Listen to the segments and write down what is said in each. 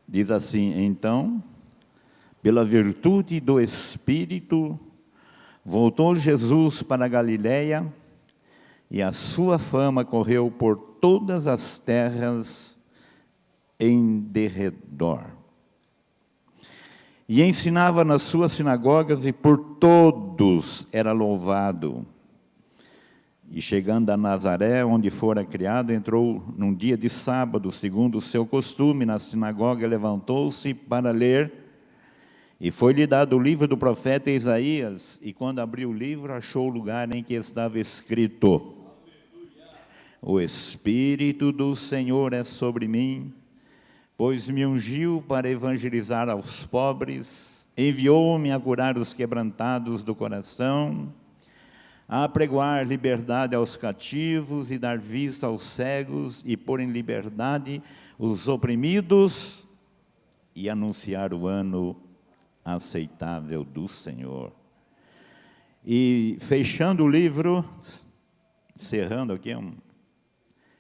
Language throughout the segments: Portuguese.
Diz assim: então, pela virtude do Espírito, voltou Jesus para a Galiléia, e a sua fama correu por todas as terras em derredor. E ensinava nas suas sinagogas, e por todos era louvado. E chegando a Nazaré, onde fora criado, entrou num dia de sábado, segundo o seu costume, na sinagoga, levantou-se para ler, e foi-lhe dado o livro do profeta Isaías, e quando abriu o livro, achou o lugar em que estava escrito: o Espírito do Senhor é sobre mim, pois me ungiu para evangelizar aos pobres, enviou-me a curar os quebrantados do coração, a apregoar liberdade aos cativos e dar vista aos cegos, e pôr em liberdade os oprimidos, e anunciar o ano aceitável do Senhor. E fechando o livro, cerrando aqui,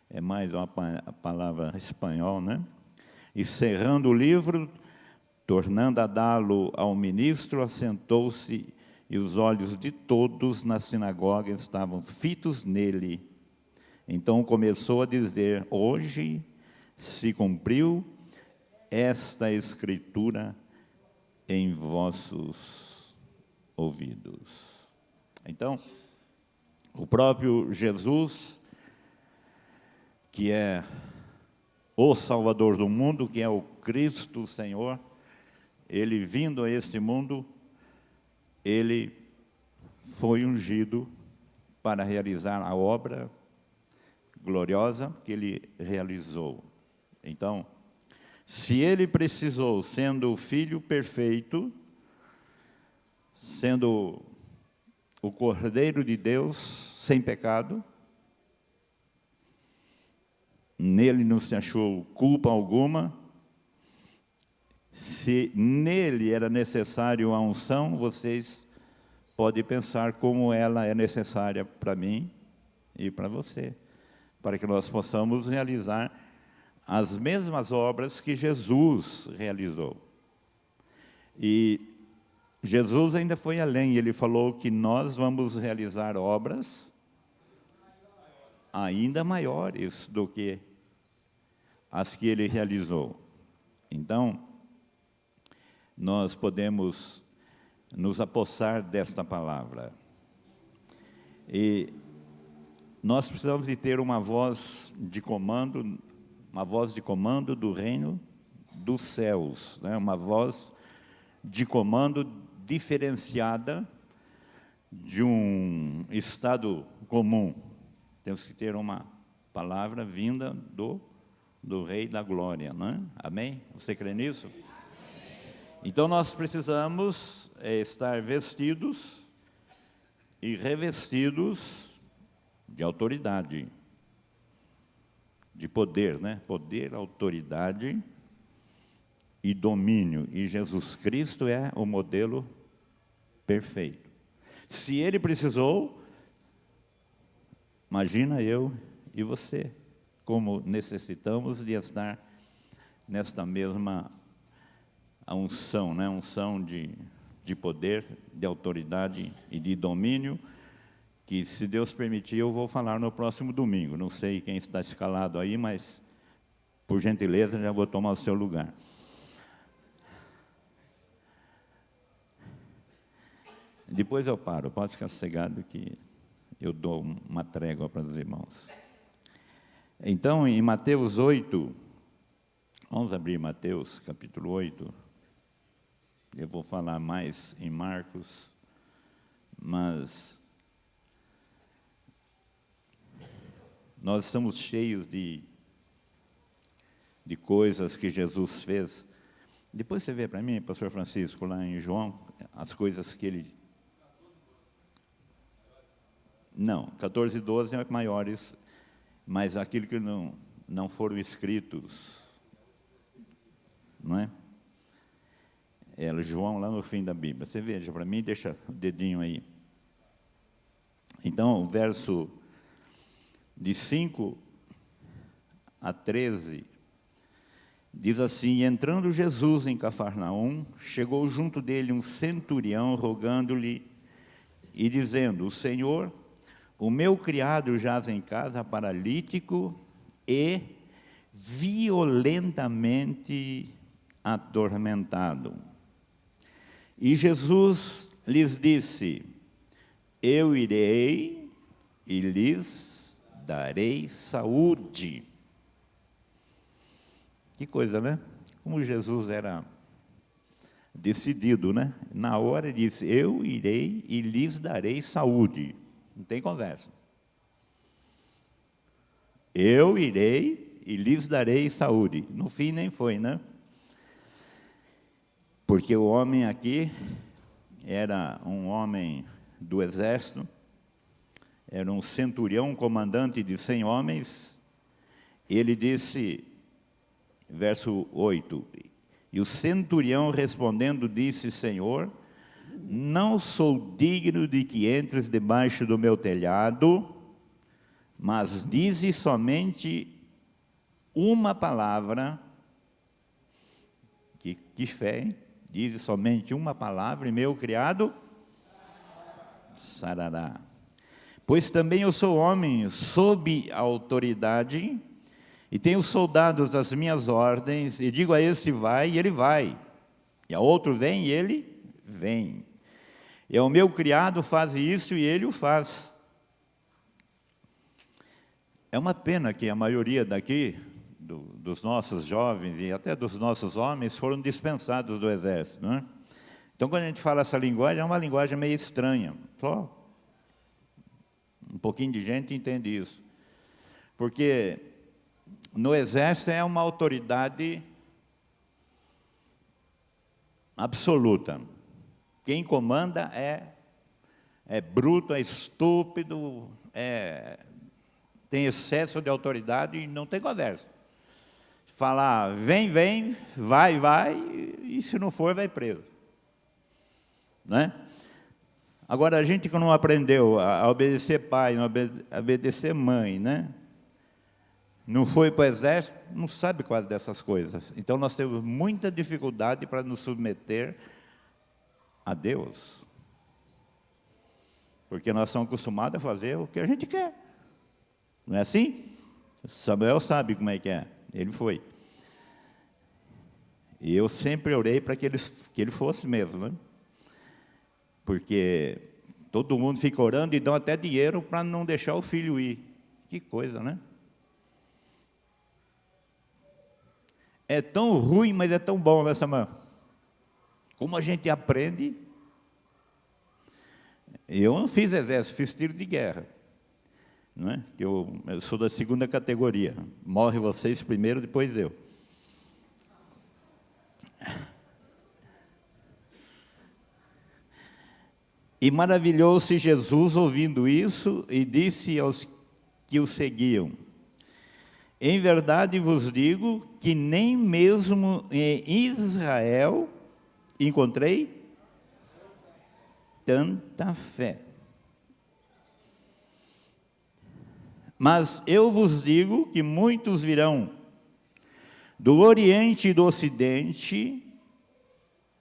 é mais uma palavra espanhol, né? E cerrando o livro, tornando a dá-lo ao ministro, assentou-se, e os olhos de todos na sinagoga estavam fitos nele. Então começou a dizer: hoje se cumpriu esta escritura em vossos ouvidos. Então, o próprio Jesus, que é o Salvador do mundo, que é o Cristo Senhor, ele vindo a este mundo, ele foi ungido para realizar a obra gloriosa que ele realizou. Então, se ele precisou, sendo o Filho perfeito, sendo o Cordeiro de Deus sem pecado, nele não se achou culpa alguma. Se nele era necessário a unção, vocês podem pensar como ela é necessária para mim e para você, para que nós possamos realizar as mesmas obras que Jesus realizou. E Jesus ainda foi além, ele falou que nós vamos realizar obras ainda maiores do que as que ele realizou. Então, nós podemos nos apossar desta palavra. E nós precisamos de ter uma voz de comando do reino dos céus, né? Uma voz de comando diferenciada de um estado comum. Temos que ter uma palavra vinda do Rei da Glória, né? Amém? Você crê nisso? Então nós precisamos estar vestidos e revestidos de autoridade, de poder, né? Poder, autoridade e domínio. E Jesus Cristo é o modelo perfeito. Se ele precisou, imagina eu e você, como necessitamos de estar nesta mesma unção, né? Unção de poder, de autoridade e de domínio, que, se Deus permitir, eu vou falar no próximo domingo. Não sei quem está escalado aí, mas, por gentileza, já vou tomar o seu lugar. Depois eu paro, pode ficar sossegado que eu dou uma trégua para os irmãos. Então, em Mateus 8, vamos abrir Mateus, capítulo 8. Eu vou falar mais em Marcos, mas nós estamos cheios de coisas que Jesus fez. Depois você vê para mim, pastor Francisco, lá em João, as coisas que ele... Não, 14 e 12 é maiores, mas aquilo que não foram escritos, não é? É João lá no fim da Bíblia. Você veja para mim, deixa o dedinho aí. Então, o verso de 5 a 13, Diz assim: entrando Jesus em Cafarnaum, chegou junto dele um centurião, rogando-lhe e dizendo: Senhor, o meu criado jaz em casa paralítico e violentamente atormentado. E Jesus lhes disse: eu irei e lhes darei saúde. Que coisa, né? Como Jesus era decidido, né? Na hora ele disse: eu irei e lhes darei saúde. Não tem conversa. Eu irei e lhes darei saúde. No fim nem foi, né? Porque o homem aqui era um homem do exército, era um centurião, comandante de 100 homens. Ele disse, verso 8, e o centurião respondendo disse: Senhor, não sou digno de que entres debaixo do meu telhado, mas dize somente uma palavra. Que fé, hein? Dize somente uma palavra e meu criado sarará. Pois também eu sou homem sob autoridade, e tenho soldados às minhas ordens, e digo a este vai, e ele vai, e a outro vem, e ele vem. E ao meu criado faz isso, e ele o faz. É uma pena que a maioria daqui, dos nossos jovens e até dos nossos homens, foram dispensados do exército, não é? Então, quando a gente fala essa linguagem, é uma linguagem meio estranha. Só um pouquinho de gente entende isso. Porque no exército é uma autoridade absoluta. Quem comanda é bruto, é estúpido, tem excesso de autoridade e não tem conversa. Falar, vem, vem, vai, vai, e se não for, vai preso. Né? Agora, a gente que não aprendeu a obedecer pai, não obedecer mãe, né? Não foi para o exército, não sabe quase dessas coisas. Então, nós temos muita dificuldade para nos submeter a Deus. Porque nós somos acostumados a fazer o que a gente quer. Não é assim? Samuel sabe como é que é. Ele foi. E eu sempre orei para que ele fosse mesmo, né? Porque todo mundo fica orando e dão até dinheiro para não deixar o filho ir. Que coisa, né? É tão ruim, mas é tão bom, né, Samuel? Como a gente aprende. Eu não fiz exército, fiz tiro de guerra. Não é? Eu sou da segunda categoria. Morre vocês primeiro, depois eu. E maravilhou-se Jesus ouvindo isso e disse aos que o seguiam: em verdade vos digo que nem mesmo em Israel encontrei tanta fé. Mas eu vos digo que muitos virão do Oriente e do Ocidente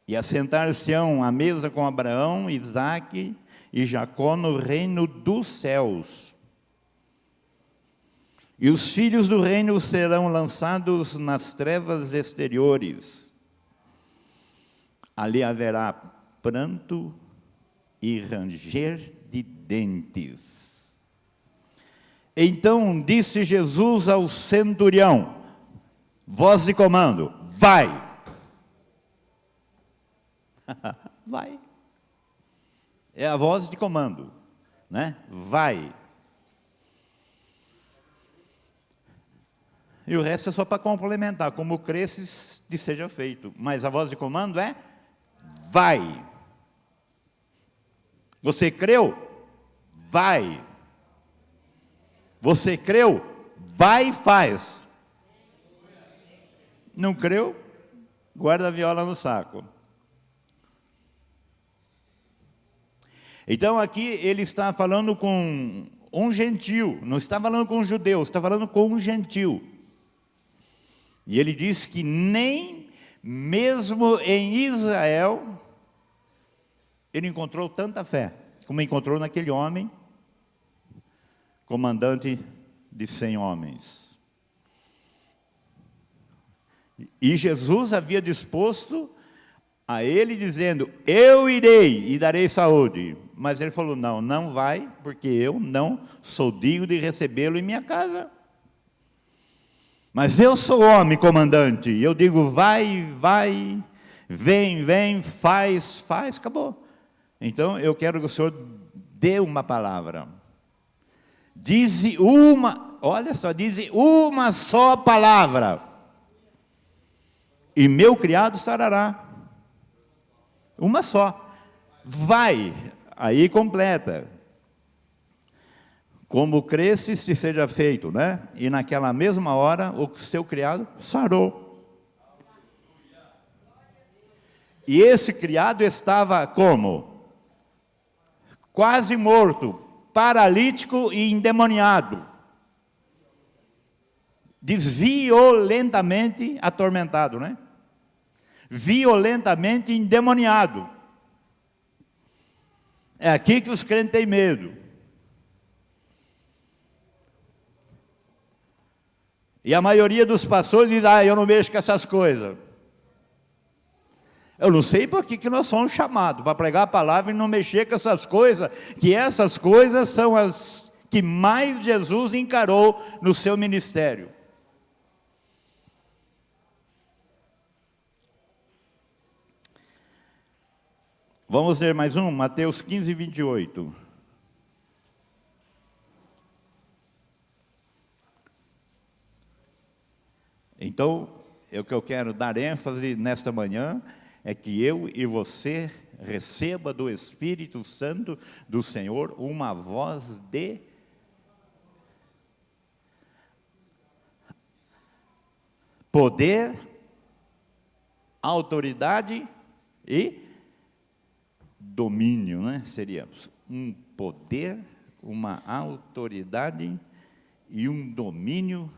e assentar-se-ão à mesa com Abraão, Isaque e Jacó no reino dos céus. E os filhos do reino serão lançados nas trevas exteriores. Ali haverá pranto e ranger de dentes. Então disse Jesus ao centurião, voz de comando, vai. Vai. É a voz de comando, né? Vai. E o resto é só para complementar, como cresces, que seja feito. Mas a voz de comando é, vai. Você creu? Vai. Você creu? Vai e faz. Não creu? Guarda a viola no saco. Então aqui ele está falando com um gentil, não está falando com um judeu, está falando com um gentil. E ele diz que nem mesmo em Israel ele encontrou tanta fé como encontrou naquele homem, comandante de 100 homens. E Jesus havia disposto a ele, dizendo: eu irei e darei saúde. Mas ele falou: não, não vai, porque eu não sou digno de recebê-lo em minha casa. Mas eu sou homem, comandante, e eu digo: vai, vai, vem, faz, acabou. Então eu quero que o senhor dê uma palavra. Dize uma, olha só, dize uma só palavra, e meu criado sarará. Uma só. Vai, aí completa. Como cresces, te seja feito, né? E naquela mesma hora, o seu criado sarou. E esse criado estava como? Quase morto, paralítico e endemoniado. Diz violentamente atormentado, né? Violentamente endemoniado. É aqui que os crentes têm medo. E a maioria dos pastores diz: eu não mexo com essas coisas. Eu não sei por que nós somos chamados para pregar a palavra e não mexer com essas coisas, que essas coisas são as que mais Jesus encarou no seu ministério. Vamos ler mais um, Mateus 15, 28. Então, o que eu quero dar ênfase nesta manhã é que eu e você receba do Espírito Santo do Senhor uma voz de poder, autoridade e domínio, né? Seria um poder, uma autoridade e um domínio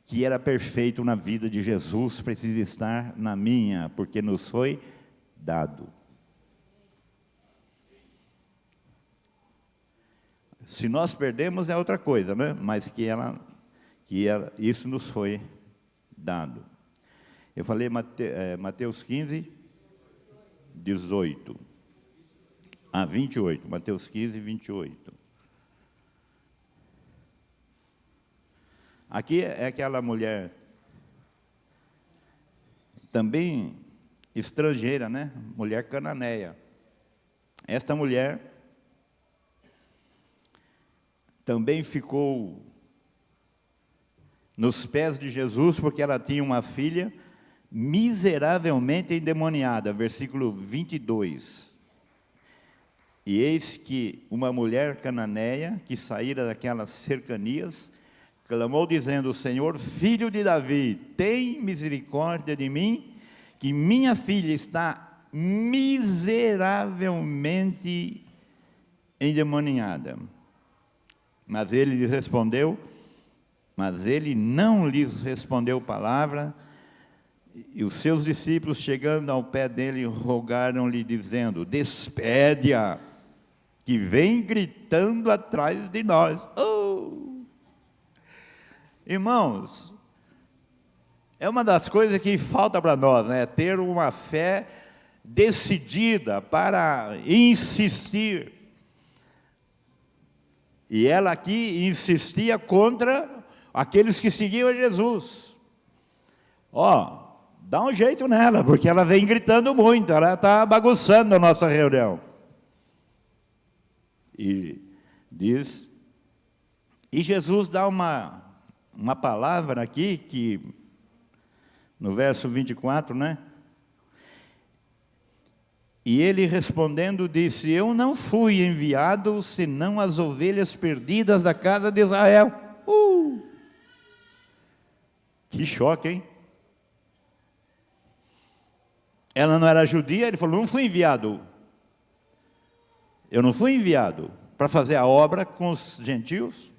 que era perfeito na vida de Jesus, precisa estar na minha, porque nos foi dado. Se nós perdemos é outra coisa, né? Mas isso nos foi dado. Eu falei Mateus 15, 18. 28, Mateus 15, 28. Aqui é aquela mulher, também estrangeira, né? Mulher cananeia. Esta mulher também ficou nos pés de Jesus, porque ela tinha uma filha miseravelmente endemoniada, versículo 22. E eis que uma mulher cananeia, que saíra daquelas cercanias, clamou dizendo: Senhor, filho de Davi, tem misericórdia de mim, que minha filha está miseravelmente endemoniada. Mas ele não lhes respondeu palavra, e os seus discípulos, chegando ao pé dele, rogaram-lhe, dizendo: despede-a, que vem gritando atrás de nós. Irmãos, é uma das coisas que falta para nós, né? Ter uma fé decidida para insistir. E ela aqui insistia contra aqueles que seguiam a Jesus. Dá um jeito nela, porque ela vem gritando muito, ela está bagunçando a nossa reunião. E Jesus dá uma palavra aqui, que no verso 24, né? E ele respondendo disse: eu não fui enviado senão as ovelhas perdidas da casa de Israel. Que choque, hein? Ela não era judia, ele falou: não fui enviado. Eu não fui enviado para fazer a obra com os gentios.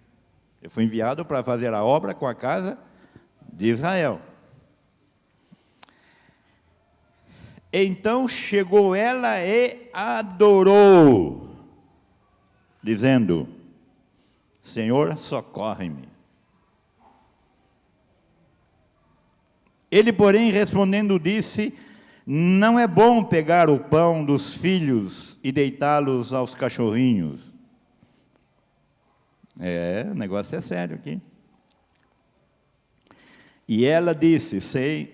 Eu fui enviado para fazer a obra com a casa de Israel. Então chegou ela e adorou, dizendo: Senhor, socorre-me. Ele, porém, respondendo, disse: não é bom pegar o pão dos filhos e deitá-los aos cachorrinhos. O negócio é sério aqui. E ela disse: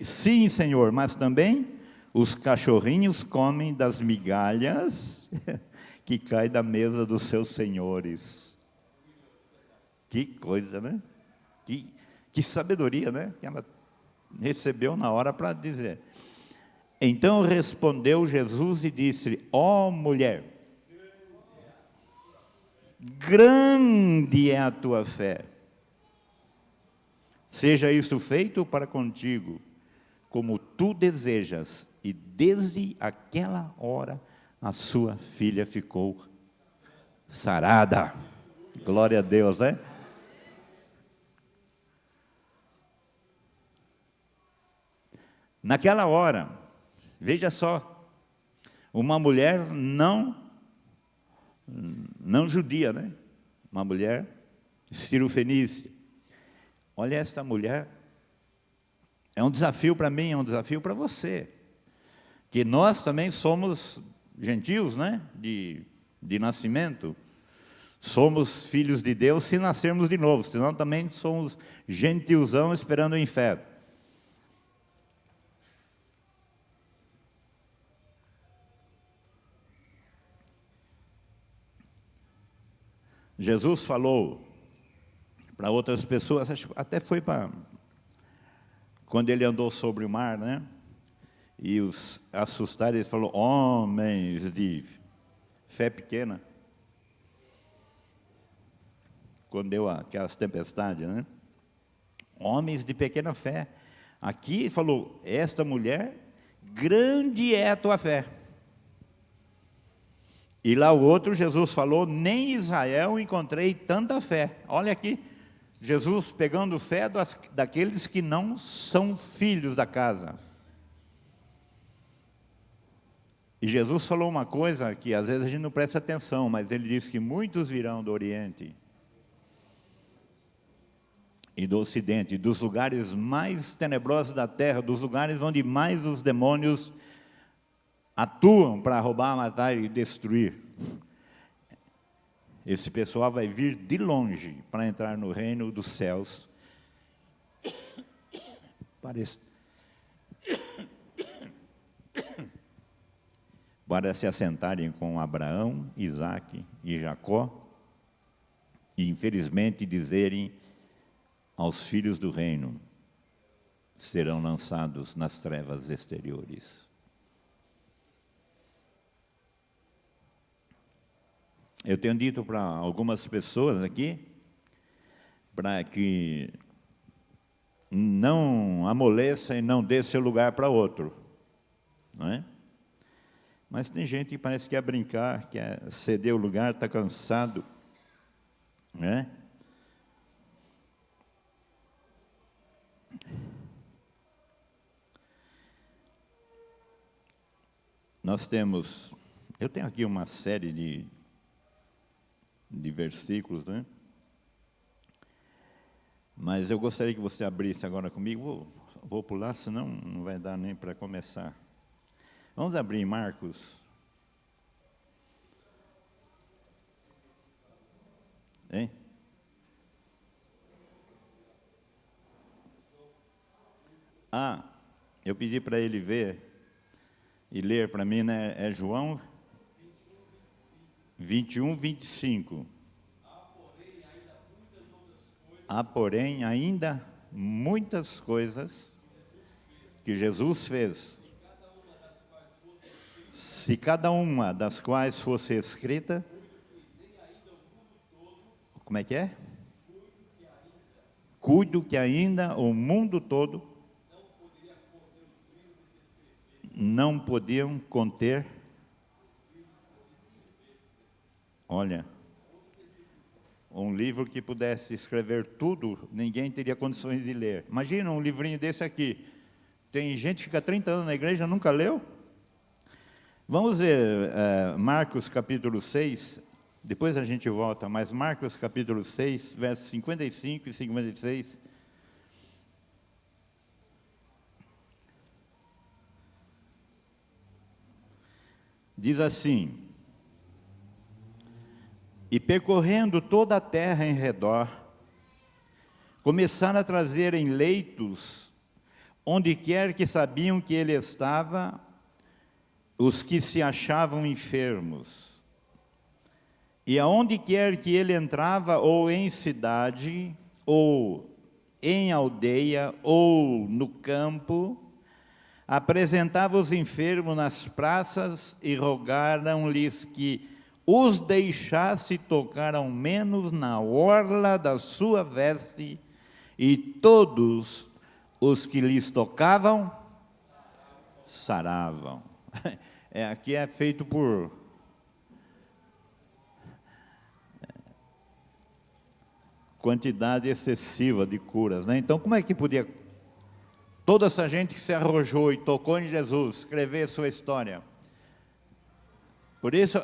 sim, Senhor, mas também os cachorrinhos comem das migalhas que caem da mesa dos seus senhores. Que coisa, né? Que sabedoria, né? Que ela recebeu na hora para dizer. Então respondeu Jesus e disse: ó mulher, grande é a tua fé, seja isso feito para contigo, como tu desejas. E desde aquela hora a sua filha ficou sarada. Glória a Deus, né? Naquela hora, veja só, uma mulher não judia, né? Uma mulher cirofenícia. Olha, essa mulher é um desafio para mim, é um desafio para você, que nós também somos gentios, né? De nascimento, somos filhos de Deus se nascermos de novo, senão também somos gentiozão esperando o inferno. Jesus falou para outras pessoas, até foi para quando ele andou sobre o mar, né? E os assustaram, ele falou: homens de fé pequena. Quando deu aquelas tempestades, né? Homens de pequena fé. Aqui ele falou: esta mulher, grande é a tua fé. E lá o outro, Jesus falou: nem em Israel encontrei tanta fé. Olha aqui, Jesus pegando fé daqueles que não são filhos da casa. E Jesus falou uma coisa que às vezes a gente não presta atenção, mas ele disse que muitos virão do Oriente e do Ocidente, dos lugares mais tenebrosos da terra, dos lugares onde mais os demônios atuam para roubar, matar e destruir. Esse pessoal vai vir de longe para entrar no reino dos céus. Para se assentarem com Abraão, Isaque e Jacó, e infelizmente dizerem aos filhos do reino: serão lançados nas trevas exteriores. Eu tenho dito para algumas pessoas aqui, para que não amoleça e não dê seu lugar para outro, não é? Mas tem gente que parece que quer brincar, quer ceder o lugar, está cansado, né? Eu tenho aqui uma série de versículos, né? Mas eu gostaria que você abrisse agora comigo. Vou pular, senão não vai dar nem para começar. Vamos abrir em Marcos. Hein? Eu pedi para ele ver e ler para mim, né? É João 21, 25. Há, porém, ainda muitas coisas que Jesus fez. Se cada uma das quais fosse escrita, como é que é? Cuido que ainda o mundo todo não podiam conter. Olha, um livro que pudesse escrever tudo, ninguém teria condições de ler. Imagina um livrinho desse aqui. Tem gente que fica 30 anos na igreja e nunca leu. Vamos ver Marcos capítulo 6, depois a gente volta, mas Marcos capítulo 6, versos 55 e 56. Diz assim: e percorrendo toda a terra em redor, começaram a trazer em leitos, onde quer que sabiam que ele estava, os que se achavam enfermos. E aonde quer que ele entrava, ou em cidade, ou em aldeia, ou no campo, apresentava os enfermos nas praças e rogaram-lhes que os deixasse tocar ao menos na orla da sua veste, e todos os que lhes tocavam, saravam. Aqui é feito por quantidade excessiva de curas, né? Então, como é que podia toda essa gente que se arrojou e tocou em Jesus escrever sua história? Por isso,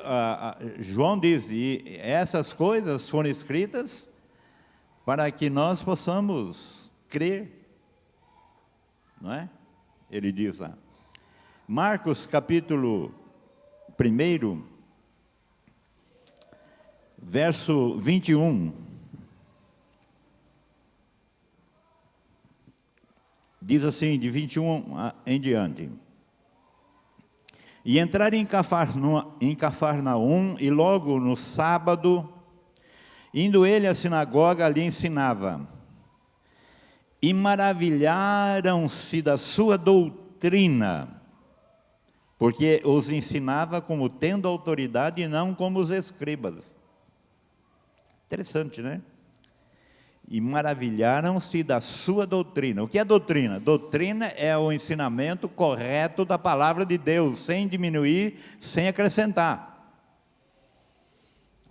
João diz, e essas coisas foram escritas para que nós possamos crer, não é? Ele diz lá. Marcos capítulo 1, verso 21. Diz assim, de 21 em diante. E entraram em Cafarnaum, e logo no sábado, indo ele à sinagoga, ali ensinava. E maravilharam-se da sua doutrina, porque os ensinava como tendo autoridade e não como os escribas. Interessante, né? E maravilharam-se da sua doutrina. O que é doutrina? Doutrina é o ensinamento correto da palavra de Deus, sem diminuir, sem acrescentar.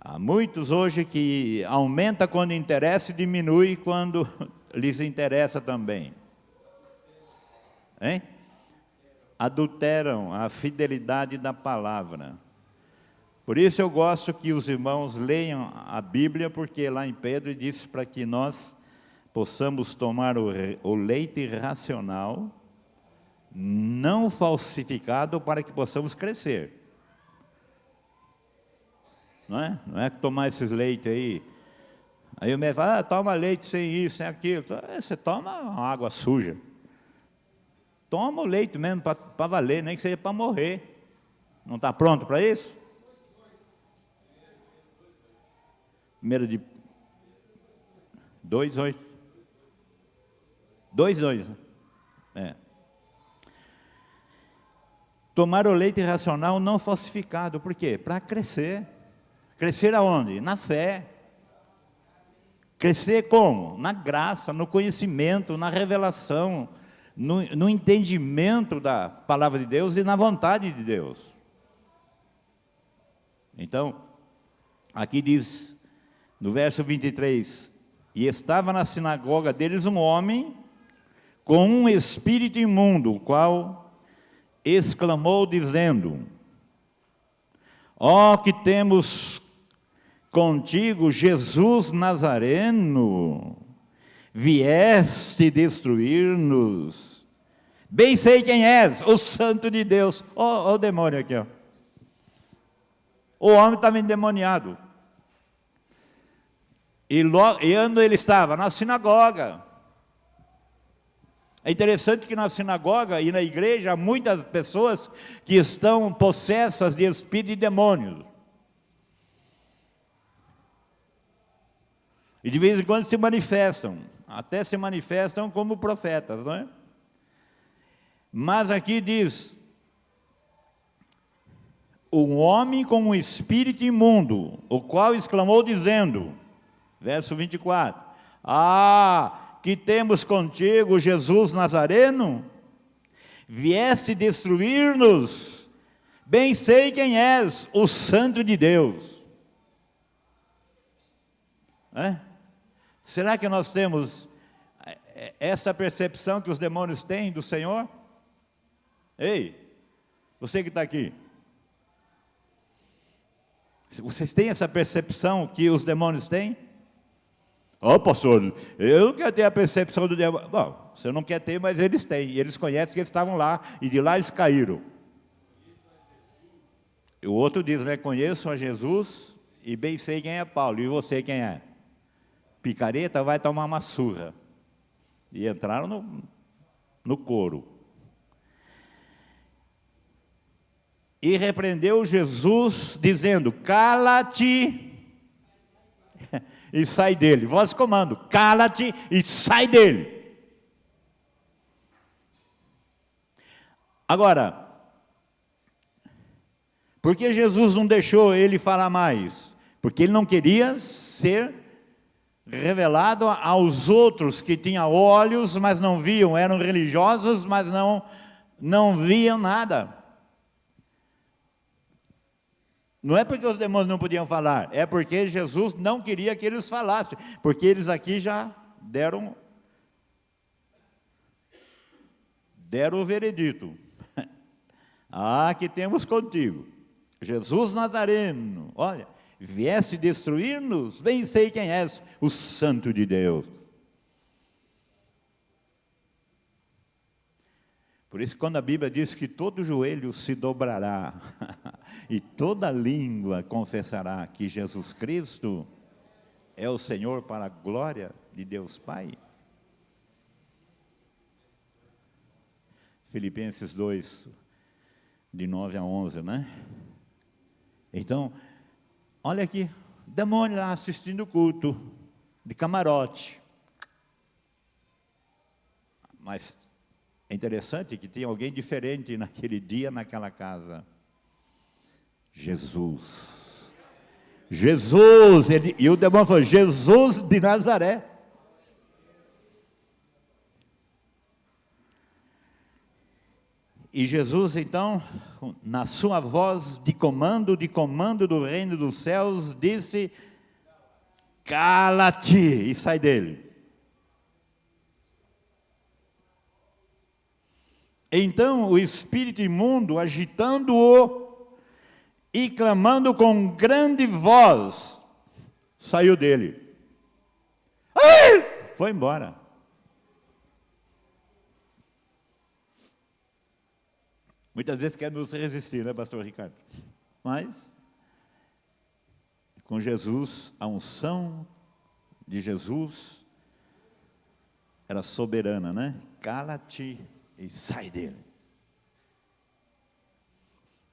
Há muitos hoje que aumenta quando interessa e diminui quando lhes interessa também. Hein? Adulteram a fidelidade da palavra. Por isso eu gosto que os irmãos leiam a Bíblia, porque lá em Pedro diz para que nós possamos tomar o leite racional, não falsificado, para que possamos crescer. Não é que tomar esses leites aí. Aí o médico fala, toma leite sem isso, sem aquilo. Você toma água suja. Toma o leite mesmo para valer, nem que seja para morrer. Não está pronto para isso? 1 de 2:8. 2:2. Tomar o leite racional não falsificado. Por quê? Para crescer. Crescer aonde? Na fé. Crescer como? Na graça, no conhecimento, na revelação, no entendimento da palavra de Deus e na vontade de Deus. Então, aqui diz, no verso 23, e estava na sinagoga deles um homem com um espírito imundo, o qual exclamou dizendo, ó, que temos contigo, Jesus Nazareno, vieste destruir-nos. Bem sei quem és, o Santo de Deus. Ó, o demônio aqui, ó. O homem estava endemoniado. E onde ele estava? Na sinagoga. É interessante que na sinagoga e na igreja há muitas pessoas que estão possessas de espírito e demônios. E de vez em quando se manifestam, até se manifestam como profetas, não é? Mas aqui diz, um homem com um espírito imundo, o qual exclamou dizendo, verso 24, ah, que temos contigo, Jesus Nazareno? Vieste destruir-nos? Bem sei quem és, o Santo de Deus. Será que nós temos essa percepção que os demônios têm do Senhor? Ei, você que está aqui, Vocês têm essa percepção que os demônios têm? Ó, pastor, eu não quero ter a percepção do demônio. Bom, você não quer ter, mas eles têm. E eles conhecem que eles estavam lá, e de lá eles caíram. E o outro diz, né, conheço a Jesus e bem sei quem é Paulo. E você quem é? Picareta vai tomar uma surra. E entraram no coro. E repreendeu Jesus, dizendo, cala-te e sai dele. Voz de comando, cala-te e sai dele. Agora, por que Jesus não deixou ele falar mais? Porque ele não queria ser revelado aos outros que tinham olhos, mas não viam, eram religiosos, mas não viam nada. Não é porque os demônios não podiam falar, é porque Jesus não queria que eles falassem, porque eles aqui já deram o veredito. Que temos contigo, Jesus Nazareno, olha, vieste destruir-nos, bem sei quem és, o Santo de Deus. Por isso, quando a Bíblia diz que todo joelho se dobrará e toda língua confessará que Jesus Cristo é o Senhor para a glória de Deus Pai. Filipenses 2, de 9 a 11, né? Então, olha aqui, demônio lá assistindo o culto, de camarote. Mas é interessante que tinha alguém diferente naquele dia, naquela casa. Jesus, e o demônio falou, Jesus de Nazaré. E Jesus, então, na sua voz de comando do reino dos céus, disse, cala-te e sai dele. Então o espírito imundo, agitando-o e clamando com grande voz, saiu dele. Foi embora. Muitas vezes quer nos resistir, né, pastor Ricardo? Mas, com Jesus, a unção de Jesus era soberana, né? Cala-te e sai dele.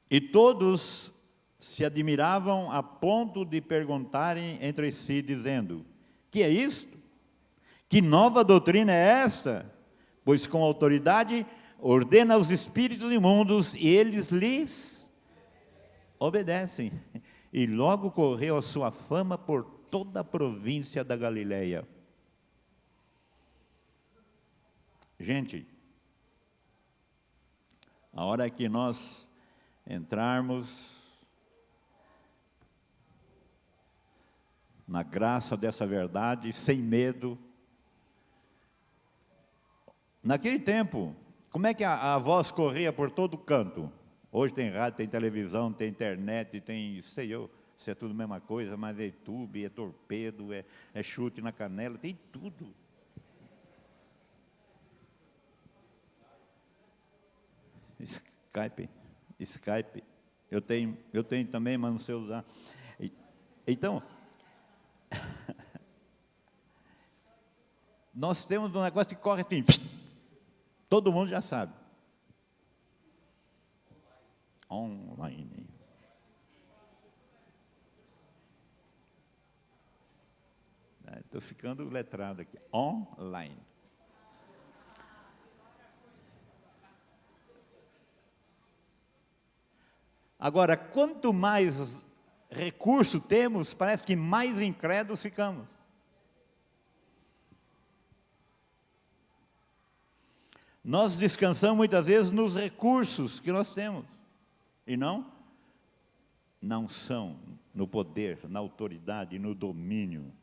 E todos se admiravam a ponto de perguntarem entre si, dizendo, que é isto? Que nova doutrina é esta? Pois com autoridade ordena aos espíritos imundos e eles lhes obedecem. E logo correu a sua fama por toda a província da Galileia. Gente, a hora que nós entrarmos na graça dessa verdade, sem medo, naquele tempo, como é que a voz corria por todo canto? Hoje tem rádio, tem televisão, tem internet, tem, sei eu, isso é tudo a mesma coisa, mas é YouTube, é torpedo, é chute na canela, tem tudo. Skype, eu tenho também, mas não sei usar. Então, nós temos um negócio que corre assim, todo mundo já sabe. Online. Estou ficando letrado aqui. Online. Agora, quanto mais recurso temos, parece que mais incrédulos ficamos. Nós descansamos muitas vezes nos recursos que nós temos, e não na unção, no poder, na autoridade, no domínio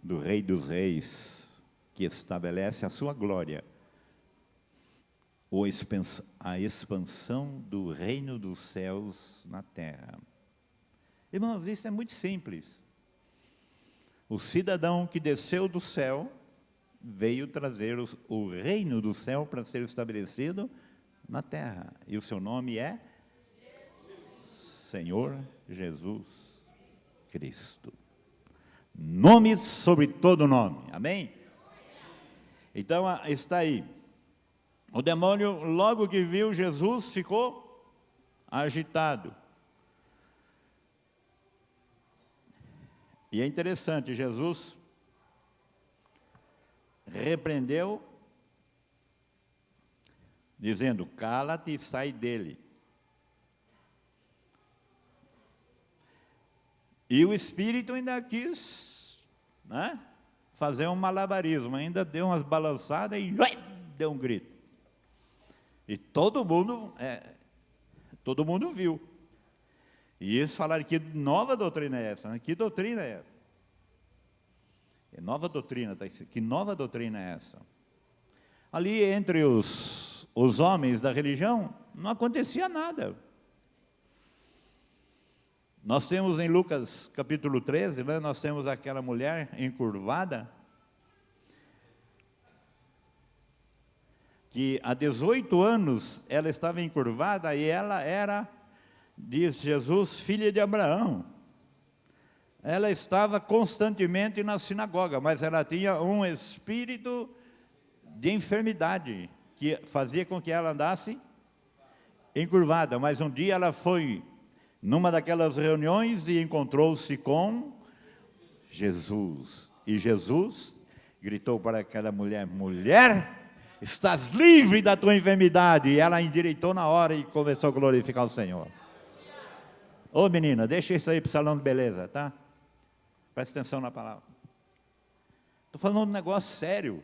do Rei dos Reis, que estabelece a sua glória, ou a expansão do reino dos céus na terra. Irmãos, isso é muito simples. O cidadão que desceu do céu veio trazer o reino do céu para ser estabelecido na terra. E o seu nome é Senhor Jesus Cristo. Nome sobre todo nome. Amém? Então, está aí. O demônio, logo que viu Jesus, ficou agitado. E é interessante, Jesus repreendeu, dizendo, cala-te e sai dele. E o Espírito ainda quis, né, fazer um malabarismo, ainda deu umas balançadas e deu um grito. E todo mundo viu. E eles falaram, que nova doutrina é essa? Né? Que doutrina é essa? É nova doutrina, tá? Que nova doutrina é essa? Ali entre os homens da religião, não acontecia nada. Nós temos em Lucas capítulo 13, né, nós temos aquela mulher encurvada, que há 18 anos ela estava encurvada e ela era, diz Jesus, filha de Abraão. Ela estava constantemente na sinagoga, mas ela tinha um espírito de enfermidade, que fazia com que ela andasse encurvada. Mas um dia ela foi numa daquelas reuniões e encontrou-se com Jesus. E Jesus gritou para aquela mulher, mulher, estás livre da tua enfermidade. E ela endireitou na hora e começou a glorificar o Senhor. Ô menina, deixa isso aí para o salão de beleza, tá? Presta atenção na palavra. Estou falando de um negócio sério.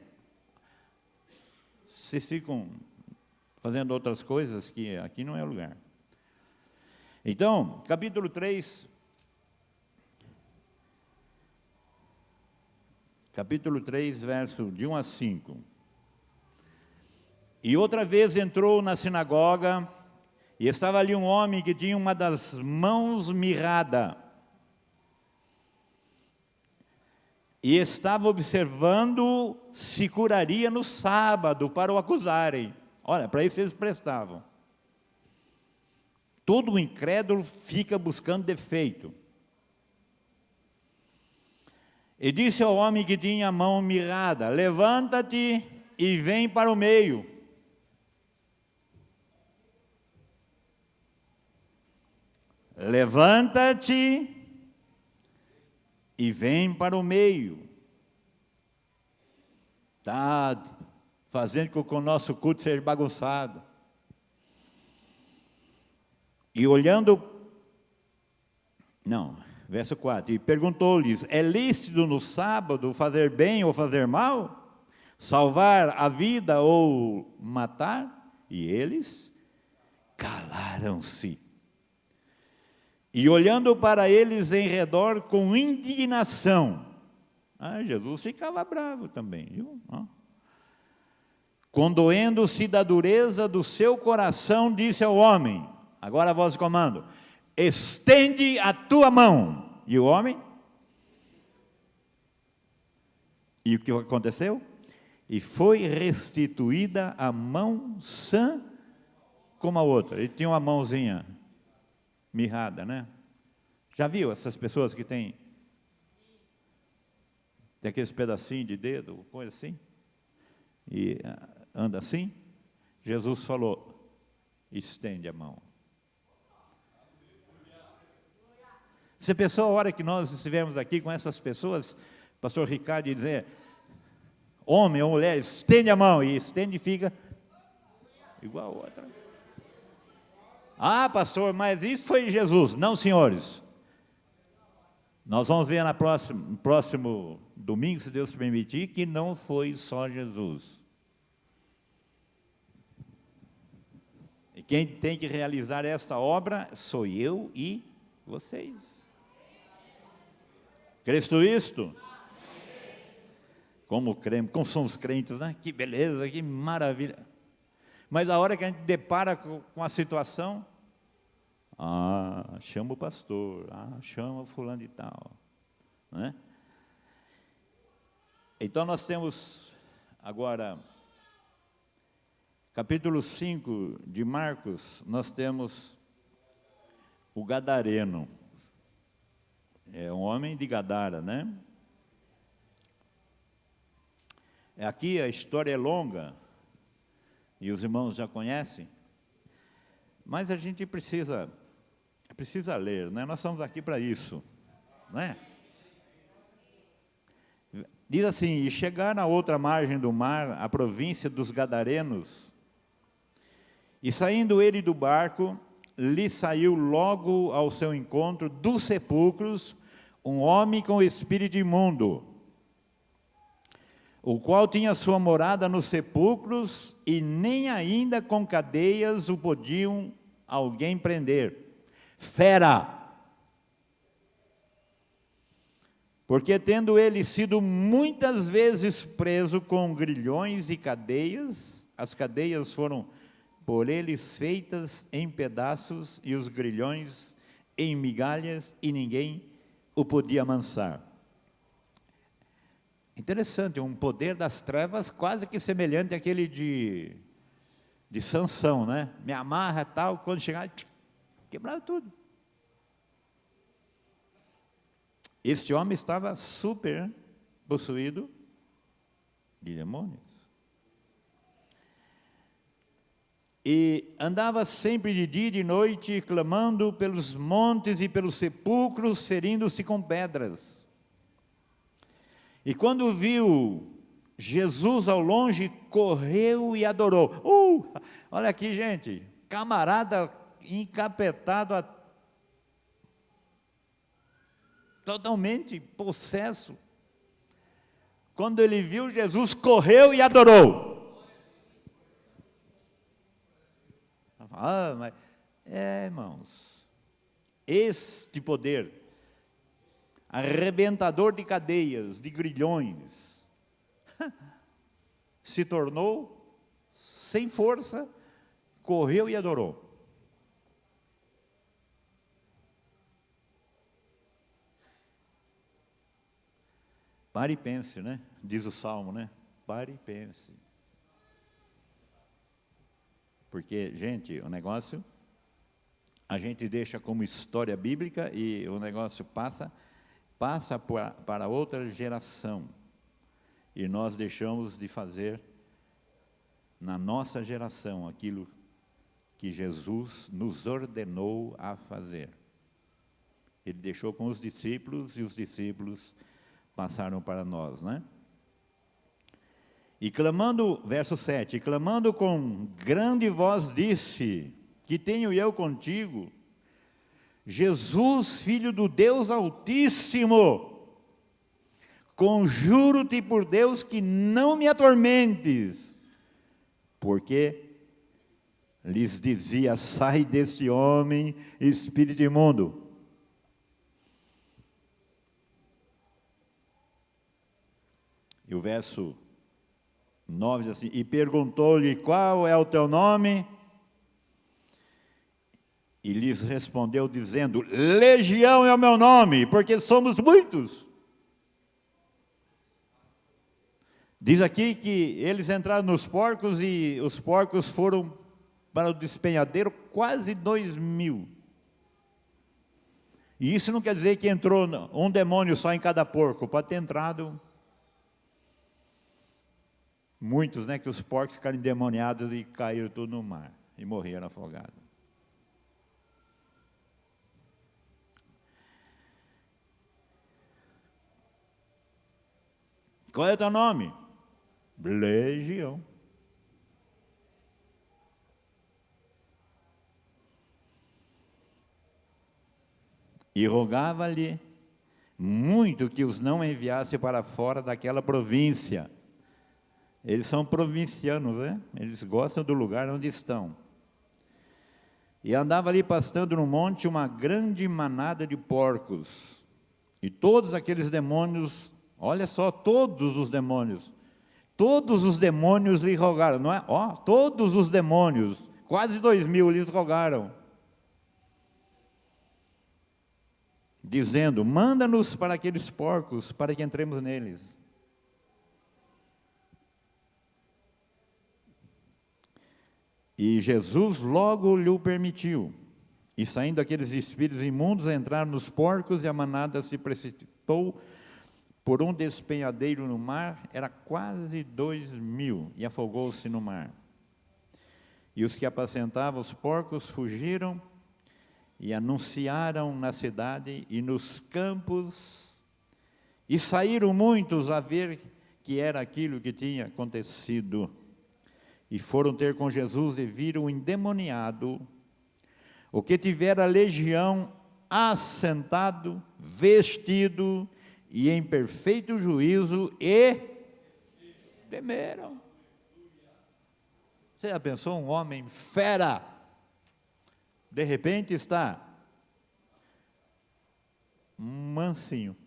Vocês ficam fazendo outras coisas que aqui não é o lugar. Então, capítulo 3. Capítulo 3, verso de 1 a 5. E outra vez entrou na sinagoga, e estava ali um homem que tinha uma das mãos mirrada. E estava observando se curaria no sábado para o acusarem. Olha, para isso eles prestavam. Todo incrédulo fica buscando defeito. E disse ao homem que tinha a mão mirrada, levanta-te e vem para o meio. Levanta-te e vem para o meio. Está fazendo com que o nosso culto seja bagunçado. E olhando, verso 4, e perguntou-lhes, é lícito no sábado fazer bem ou fazer mal? Salvar a vida ou matar? E eles calaram-se. E olhando para eles em redor com indignação, Jesus ficava bravo também, viu? Condoendo-se da dureza do seu coração, disse ao homem, agora a voz de comando, estende a tua mão. E o homem? E o que aconteceu? E foi restituída a mão sã como a outra. Ele tinha uma mãozinha mirrada, né? Já viu essas pessoas que tem aqueles pedacinhos de dedo, coisa assim, e anda assim? Jesus falou, estende a mão. Você pensou a hora que nós estivemos aqui com essas pessoas, pastor Ricardo, e dizer, homem ou mulher, estende a mão, e estende e fica igual a outra. Pastor, mas isso foi Jesus. Não, senhores. Nós vamos ver no próximo domingo, se Deus permitir, que não foi só Jesus. E quem tem que realizar esta obra sou eu e vocês. Crês tu isto? Como cremos, como somos crentes, né? Que beleza, que maravilha. Mas a hora que a gente depara com a situação, Ah, chama o pastor, chama o fulano de tal. Né? Então nós temos agora, capítulo 5 de Marcos, nós temos o gadareno. É um homem de Gadara, né? Aqui a história é longa, e os irmãos já conhecem, mas a gente precisa ler, né? Nós estamos aqui para isso, né? Diz assim: e chegaram à outra margem do mar, a província dos Gadarenos, e saindo ele do barco, lhe saiu logo ao seu encontro dos sepulcros um homem com espírito imundo, o qual tinha sua morada nos sepulcros, e nem ainda com cadeias o podiam alguém prender. Fera! Porque tendo ele sido muitas vezes preso com grilhões e cadeias, as cadeias foram por eles feitas em pedaços, e os grilhões em migalhas, e ninguém o podia amansar. Interessante, um poder das trevas quase que semelhante àquele de Sansão, né? Me amarra tal, quando chegar, quebrava tudo. Este homem estava super possuído de demônios. E andava sempre de dia e de noite, clamando pelos montes e pelos sepulcros, ferindo-se com pedras. E quando viu Jesus ao longe, correu e adorou. Olha aqui, gente, camarada encapetado, totalmente possesso. Quando ele viu Jesus, correu e adorou. Mas irmãos, este poder arrebentador de cadeias, de grilhões, se tornou sem força, correu e adorou. Pare e pense, né? Diz o Salmo, né? Pare e pense. Porque, gente, o negócio, a gente deixa como história bíblica, e o negócio passa para outra geração, e nós deixamos de fazer na nossa geração aquilo que Jesus nos ordenou a fazer. Ele deixou com os discípulos, e os discípulos passaram para nós, né? E clamando, verso 7, clamando com grande voz disse: que tenho eu contigo, Jesus, Filho do Deus Altíssimo, conjuro-te por Deus que não me atormentes, porque lhes dizia: sai deste homem, espírito imundo. E o verso 9 diz assim: e perguntou-lhe: qual é o teu nome? E lhes respondeu dizendo: Legião é o meu nome, porque somos muitos. Diz aqui que eles entraram nos porcos, e os porcos foram para o despenhadeiro quase 2.000. E isso não quer dizer que entrou um demônio só em cada porco, pode ter entrado muitos, né, que os porcos ficaram endemoniados e caíram tudo no mar, e morreram afogados. Qual é o teu nome? Legião. E rogava-lhe muito que os não enviasse para fora daquela província. Eles são provincianos, né? Eles gostam do lugar onde estão. E andava ali pastando no monte uma grande manada de porcos. E todos aqueles demônios, olha só, todos os demônios lhe rogaram, não é? Todos os demônios, quase 2.000 lhes rogaram. dizendo: manda-nos para aqueles porcos, para que entremos neles. E Jesus logo lhe permitiu. E saindo aqueles espíritos imundos, entraram nos porcos, e a manada se precipitou por um despenhadeiro no mar, era quase 2.000, e afogou-se no mar. E os que apacentavam os porcos fugiram, e anunciaram na cidade e nos campos, e saíram muitos a ver que era aquilo que tinha acontecido. E foram ter com Jesus e viram o endemoniado, o que tivera legião, assentado, vestido e em perfeito juízo, e temeram. Você já pensou um homem fera, de repente está mansinho,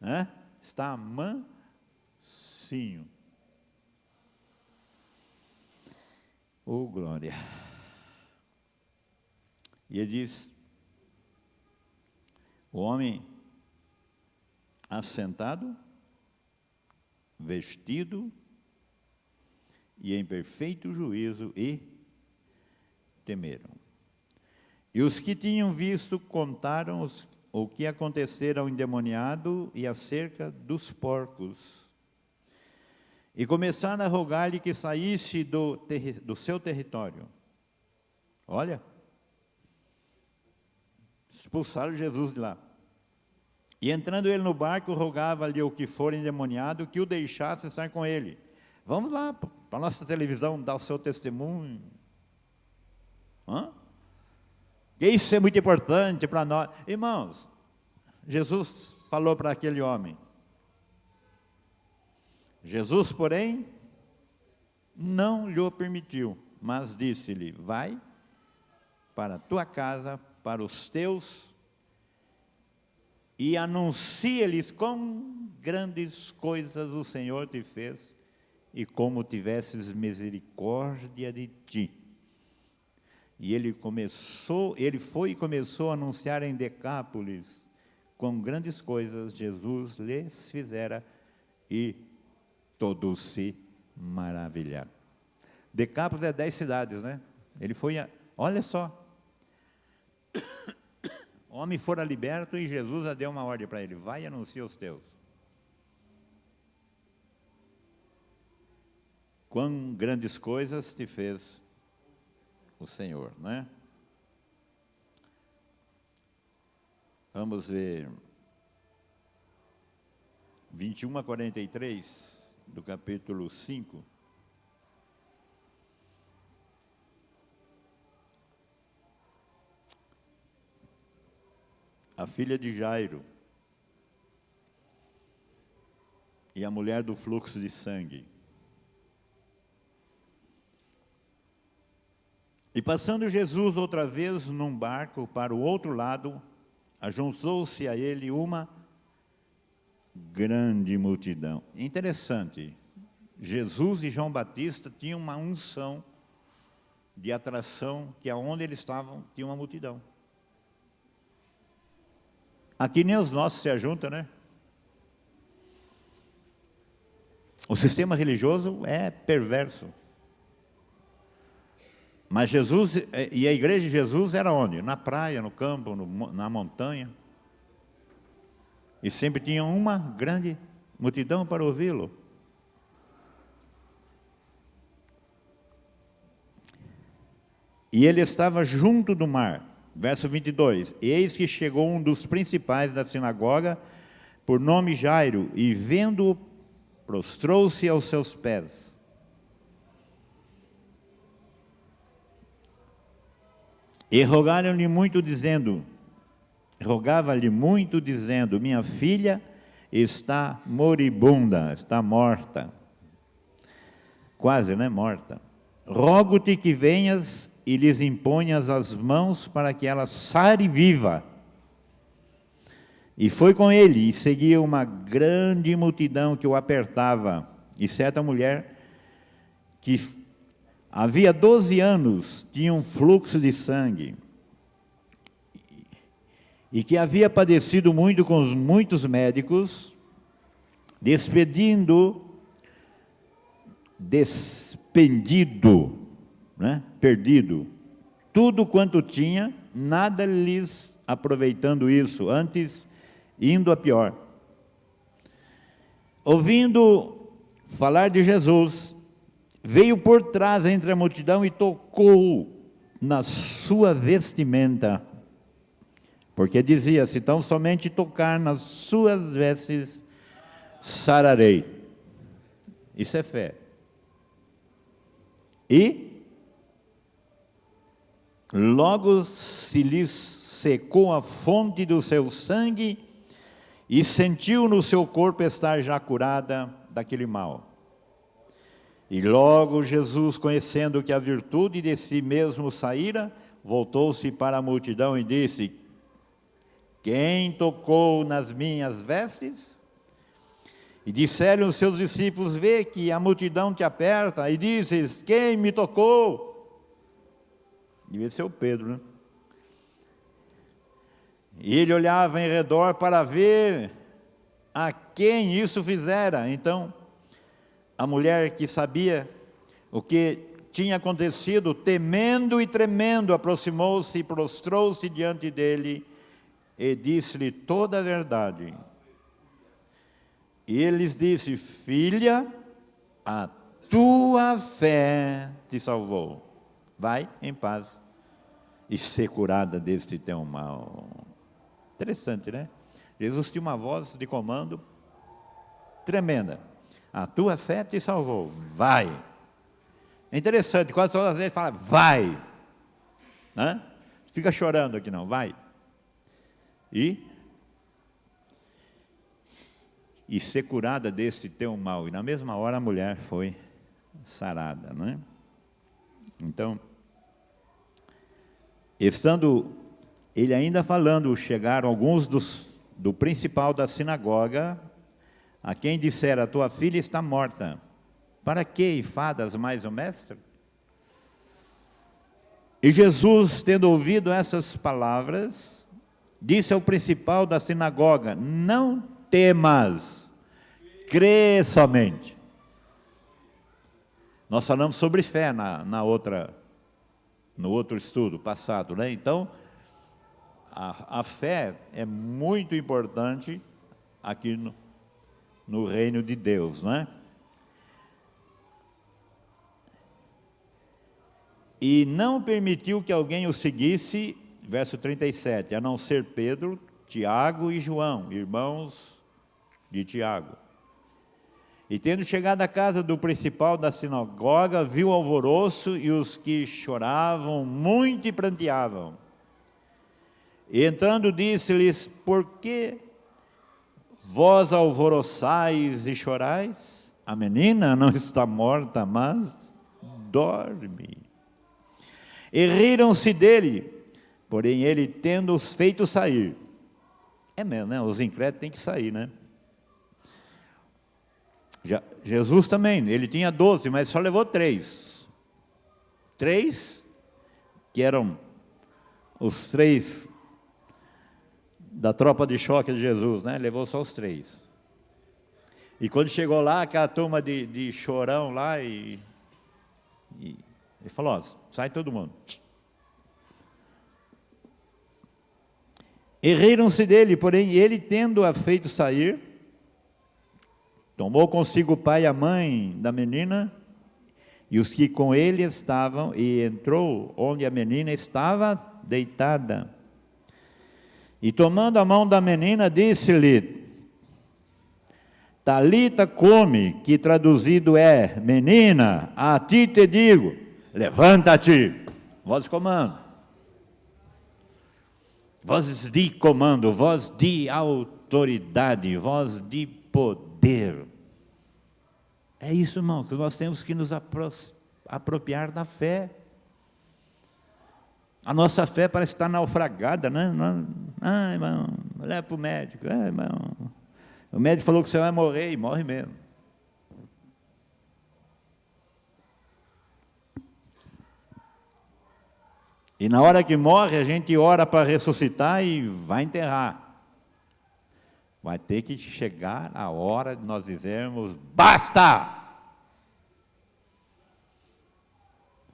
né? Está mansinho. Oh, glória. E ele diz: o homem assentado, vestido e em perfeito juízo, e temeram. E os que tinham visto contaram o que acontecera ao endemoniado e acerca dos porcos. E começaram a rogar-lhe que saísse do seu território. Olha, expulsaram Jesus de lá. E entrando ele no barco, rogava-lhe o que for endemoniado, que o deixasse estar com ele. Vamos lá, para a nossa televisão, dar o seu testemunho. Isso é muito importante para nós. Irmãos, Jesus falou para aquele homem. Jesus, porém, não lhe permitiu, mas disse-lhe: vai para a tua casa, para os teus, e anuncia-lhes quão grandes coisas o Senhor te fez, e como tivesses misericórdia de ti. E ele foi e começou a anunciar em Decápolis quão grandes coisas Jesus lhes fizera, e todos se maravilharam. Decápolis é 10 cidades, né? Ele foi, olha só, o homem fora liberto e Jesus já deu uma ordem para ele: vai e anuncia os teus. Quão grandes coisas te fez o Senhor, né? Vamos ver 21 a 43 do capítulo 5. A filha de Jairo e a mulher do fluxo de sangue. E passando Jesus outra vez num barco para o outro lado, ajuntou-se a ele uma grande multidão. Interessante, Jesus e João Batista tinham uma unção de atração, que aonde eles estavam tinha uma multidão. Aqui nem os nossos se ajuntam, né? O sistema religioso é perverso. Mas Jesus, e a igreja de Jesus era onde? Na praia, no campo, na montanha. E sempre tinha uma grande multidão para ouvi-lo. E ele estava junto do mar. Verso 22. Eis que chegou um dos principais da sinagoga, por nome Jairo, e vendo-o, prostrou-se aos seus pés. E rogava-lhe muito, dizendo, minha filha está moribunda, está morta. Quase, né? Morta. Rogo-te que venhas e lhes imponhas as mãos para que ela sare viva. E foi com ele, e seguia uma grande multidão que o apertava. E certa mulher, que havia 12 anos, tinha um fluxo de sangue. e que havia padecido muito com os muitos médicos, perdido, tudo quanto tinha, nada lhes aproveitando isso, antes indo a pior. Ouvindo falar de Jesus, veio por trás entre a multidão e tocou na sua vestimenta, porque dizia: se tão somente tocar nas suas vestes, sararei. Isso é fé. E logo se lhes secou a fonte do seu sangue e sentiu no seu corpo estar já curada daquele mal. E logo Jesus, conhecendo que a virtude de si mesmo saíra, voltou-se para a multidão e disse: quem tocou nas minhas vestes? E disseram os seus discípulos: vê que a multidão te aperta, e dizes: quem me tocou? Devia ser o Pedro, né? E ele olhava em redor para ver a quem isso fizera. Então, a mulher, que sabia o que tinha acontecido, temendo e tremendo, aproximou-se e prostrou-se diante dele e disse-lhe toda a verdade. E ele lhes disse: filha, a tua fé te salvou. Vai em paz e ser curada deste teu mal. Interessante, né? Jesus tinha uma voz de comando tremenda. A tua fé te salvou, vai. É interessante, quase todas as vezes fala, vai. Né? Fica chorando aqui não, vai. E ser curada desse teu mal. E na mesma hora a mulher foi sarada, né? Então, estando ele ainda falando, chegaram alguns do principal da sinagoga, a quem dissera: a tua filha está morta, para que enfadas mais o mestre? E Jesus, tendo ouvido essas palavras, disse ao principal da sinagoga: não temas, crê somente. Nós falamos sobre fé no outro estudo passado, né? Então, a fé é muito importante aqui no reino de Deus, né? E não permitiu que alguém o seguisse, verso 37, a não ser Pedro, Tiago e João, irmãos de Tiago. E tendo chegado à casa do principal da sinagoga, viu o alvoroço e os que choravam muito e pranteavam. E entrando disse-lhes: por que vós alvoroçais e chorais? A menina não está morta, mas dorme. E riram-se dele, porém ele, tendo-os feito sair. É mesmo, né? Os incrédulos têm que sair, né? Jesus também, ele tinha 12, mas só levou 3. 3, que eram os 3 da tropa de choque de Jesus, né? Levou só os 3. E quando chegou lá, aquela turma de chorão lá, e ele falou: ó, sai todo mundo. E riram-se dele, porém ele, tendo-a feito sair, tomou consigo o pai e a mãe da menina, e os que com ele estavam, e entrou onde a menina estava deitada. E tomando a mão da menina, disse-lhe: Talita cumi, que traduzido é: menina, a ti te digo, levanta-te. Voz de comando. Voz de comando, voz de autoridade, voz de poder. É isso, irmão, que nós temos que nos apropriar da fé. A nossa fé parece estar naufragada, né? Ah, irmão, leva para o médico. Ah, irmão, o médico falou que você vai morrer, e morre mesmo. E na hora que morre, a gente ora para ressuscitar e vai enterrar. Vai ter que chegar a hora de nós dizermos, basta!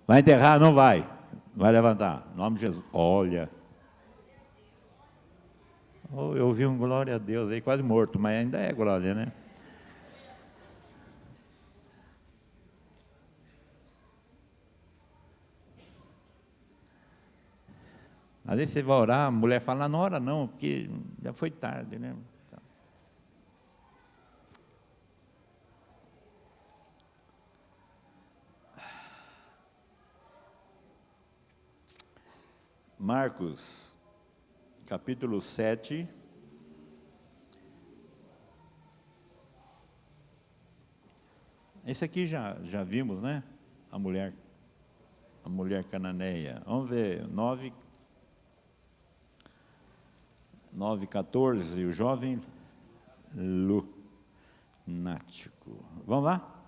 Vai enterrar? Não vai. Vai levantar. Em nome de Jesus. Olha. Oh, eu ouvi um glória a Deus aí, quase morto, mas ainda é glória, né? Às vezes você vai orar, a mulher fala, não ora não, porque já foi tarde, né? Marcos, capítulo 7. Esse aqui já vimos, né? A mulher cananeia. Vamos ver, 9:14, o jovem lunático. Vamos lá?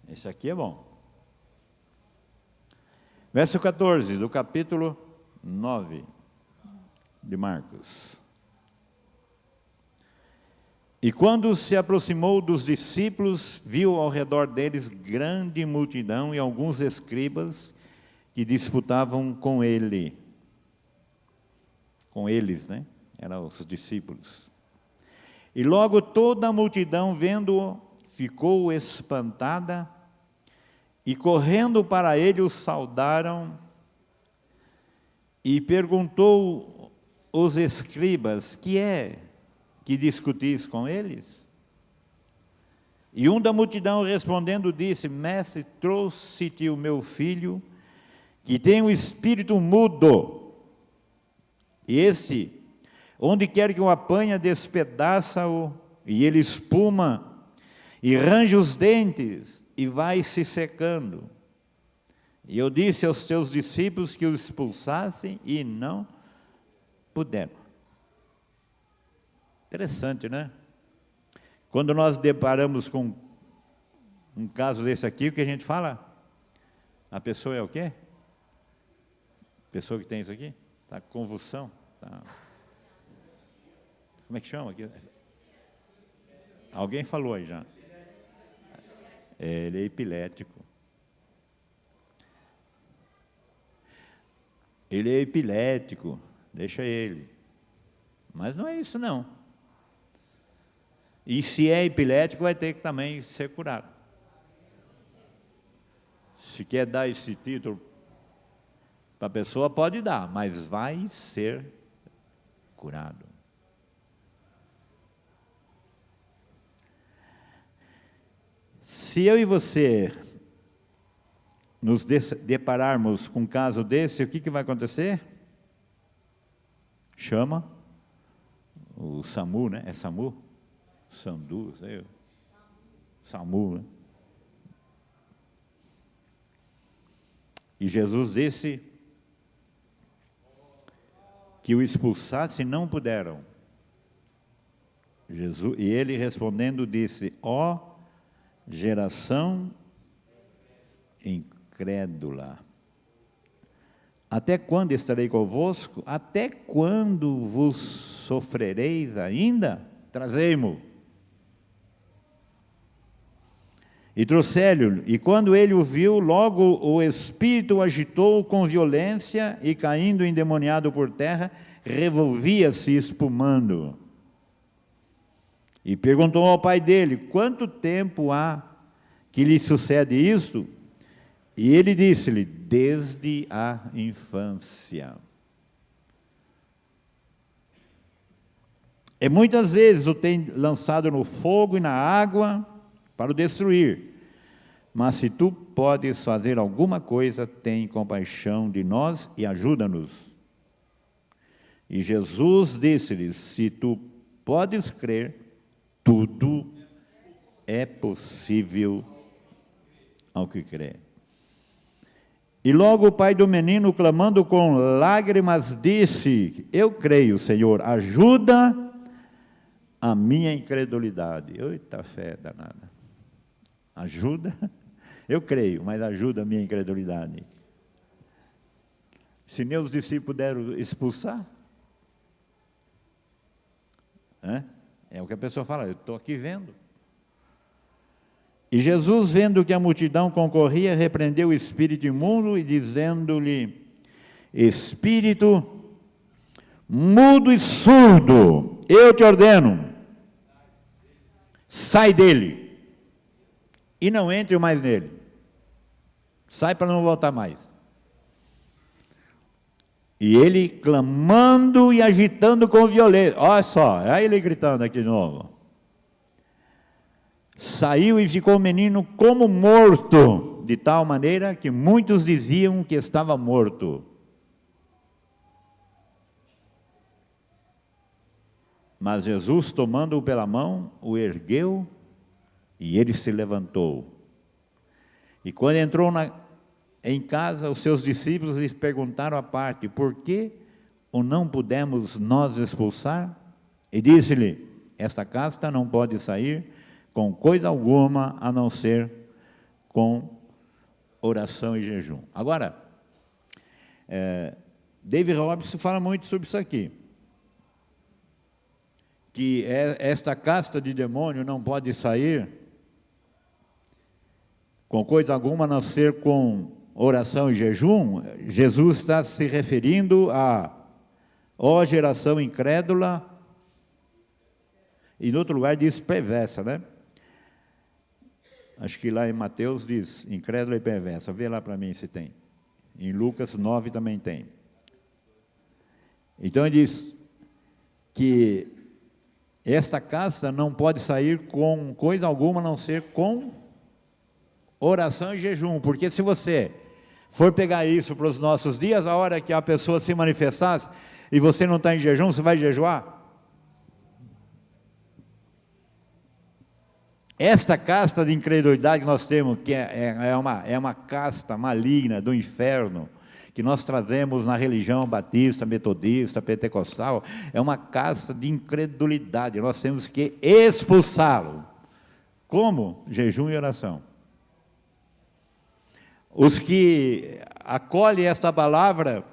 Esse aqui é bom. Verso 14, do capítulo 9 de Marcos. E quando se aproximou dos discípulos, viu ao redor deles grande multidão e alguns escribas que disputavam com ele. Com eles, né? Eram os discípulos. E logo toda a multidão, vendo-o, ficou espantada, e correndo para ele, o saudaram, e perguntou os escribas, que é que discutis com eles? E um da multidão respondendo disse, mestre, trouxe-te o meu filho, que tem um espírito mudo, e esse, onde quer que o apanha, despedaça-o, e ele espuma, e range os dentes, e vai se secando. E eu disse aos teus discípulos que o expulsassem, e não puderam. Interessante, né? Quando nós deparamos com um caso desse aqui, o que a gente fala? A pessoa é o quê? A pessoa que tem isso aqui? Está com convulsão. Tá. Como é que chama aqui? Alguém falou aí já. Ele é epilético. Ele é epilético, deixa ele. Mas não é isso não. E se é epilético, vai ter que também ser curado. Se quer dar esse título para a pessoa, pode dar, mas vai ser curado. Se eu e você nos depararmos com um caso desse, o que vai acontecer? Chama o SAMU, né? É SAMU? Sandu, sei eu. SAMU, né? E Jesus disse que o expulsasse, não puderam. Jesus, e ele respondendo disse, ó geração incrédula, até quando estarei convosco? Até quando vos sofrereis ainda? Trazei-mo. E trouxeram-lhe, e quando ele o viu, logo o espírito o agitou com violência, e caindo endemoniado por terra, revolvia-se espumando. E perguntou ao pai dele, quanto tempo há que lhe sucede isto? E ele disse-lhe, desde a infância. E muitas vezes o tem lançado no fogo e na água para o destruir. Mas se tu podes fazer alguma coisa, tem compaixão de nós e ajuda-nos. E Jesus disse-lhes, se tu podes crer, tudo é possível ao que crê. E logo o pai do menino, clamando com lágrimas, disse, eu creio, Senhor, ajuda a minha incredulidade. Eita fé danada. Ajuda, eu creio, mas ajuda a minha incredulidade. Se nem os discípulos puderam expulsar. É o que a pessoa fala, eu estou aqui vendo. E Jesus, vendo que a multidão concorria, repreendeu o espírito imundo e dizendo-lhe: espírito mudo e surdo, eu te ordeno, sai dele e não entre mais nele. Sai para não voltar mais. E ele clamando e agitando com violência. Olha só, olha ele gritando aqui de novo. Saiu e ficou o menino como morto, de tal maneira que muitos diziam que estava morto. Mas Jesus, tomando-o pela mão, o ergueu e ele se levantou. E quando entrou em casa, os seus discípulos lhe perguntaram à parte: por que o não pudemos nós expulsar? E disse-lhe: esta casta não pode sair com coisa alguma, a não ser com oração e jejum. Agora, David Robson fala muito sobre isso aqui, que esta casta de demônio não pode sair com coisa alguma, a não ser com oração e jejum. Jesus está se referindo a geração incrédula, e em outro lugar diz perversa, né? Acho que lá em Mateus diz incrédula e perversa. Vê lá para mim se tem. Em Lucas 9 também tem. Então ele diz que esta casta não pode sair com coisa alguma, a não ser com oração e jejum. Porque se você for pegar isso para os nossos dias, a hora que a pessoa se manifestasse e você não está em jejum, você vai jejuar? Esta casta de incredulidade que nós temos, que é uma casta maligna do inferno, que nós trazemos na religião batista, metodista, pentecostal, é uma casta de incredulidade. Nós temos que expulsá-lo. Como? Jejum e oração. Os que acolhem esta palavra,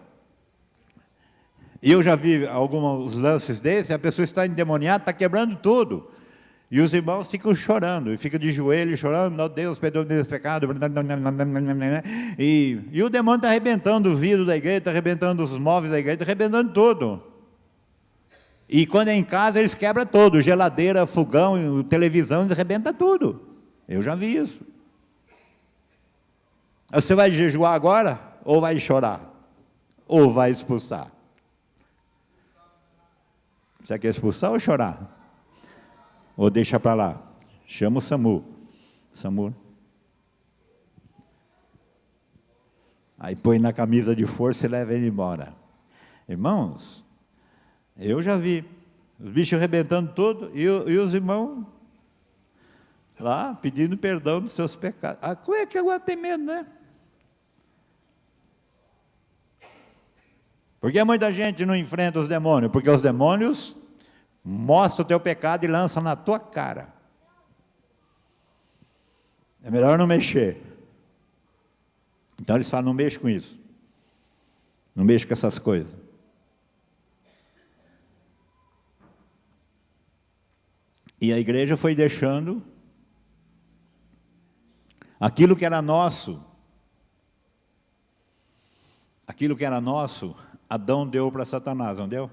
eu já vi alguns lances desses, a pessoa está endemoniada, está quebrando tudo. E os irmãos ficam chorando, e ficam de joelho chorando: oh Deus, perdoa meus pecados. E o demônio está arrebentando o vidro da igreja, está arrebentando os móveis da igreja, está arrebentando tudo. E quando é em casa, eles quebram tudo: geladeira, fogão, televisão, eles arrebentam tudo. Eu já vi isso. Você vai jejuar agora? Ou vai chorar? Ou vai expulsar? Você quer expulsar ou chorar? Ou deixa para lá? Chama o SAMU. SAMU. Aí põe na camisa de força e leva ele embora. Irmãos, eu já vi os bichos arrebentando tudo e os irmãos lá pedindo perdão dos seus pecados. Como é que agora tem medo, né? Por que muita gente não enfrenta os demônios? Porque os demônios mostram o teu pecado e lançam na tua cara. É melhor não mexer. Então eles falam: não mexe com isso. Não mexe com essas coisas. E a igreja foi deixando aquilo que era nosso. Aquilo que era nosso, Adão deu para Satanás, não deu?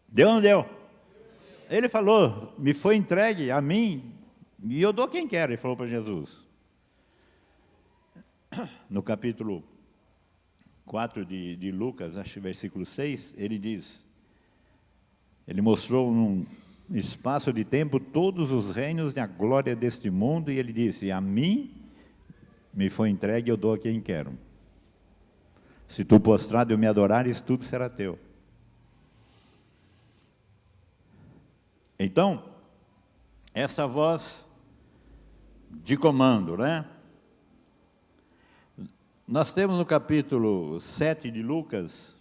Deu ou não deu? Ele falou: me foi entregue a mim, e eu dou quem quero. Ele falou para Jesus. No capítulo 4 de Lucas, acho que versículo 6, ele diz, ele mostrou num espaço de tempo todos os reinos e a glória deste mundo, e ele disse: a mim me foi entregue, eu dou a quem quero. Se tu prostrado eu me adorares, tudo será teu. Então, essa voz de comando, né? Nós temos no capítulo 7 de Lucas,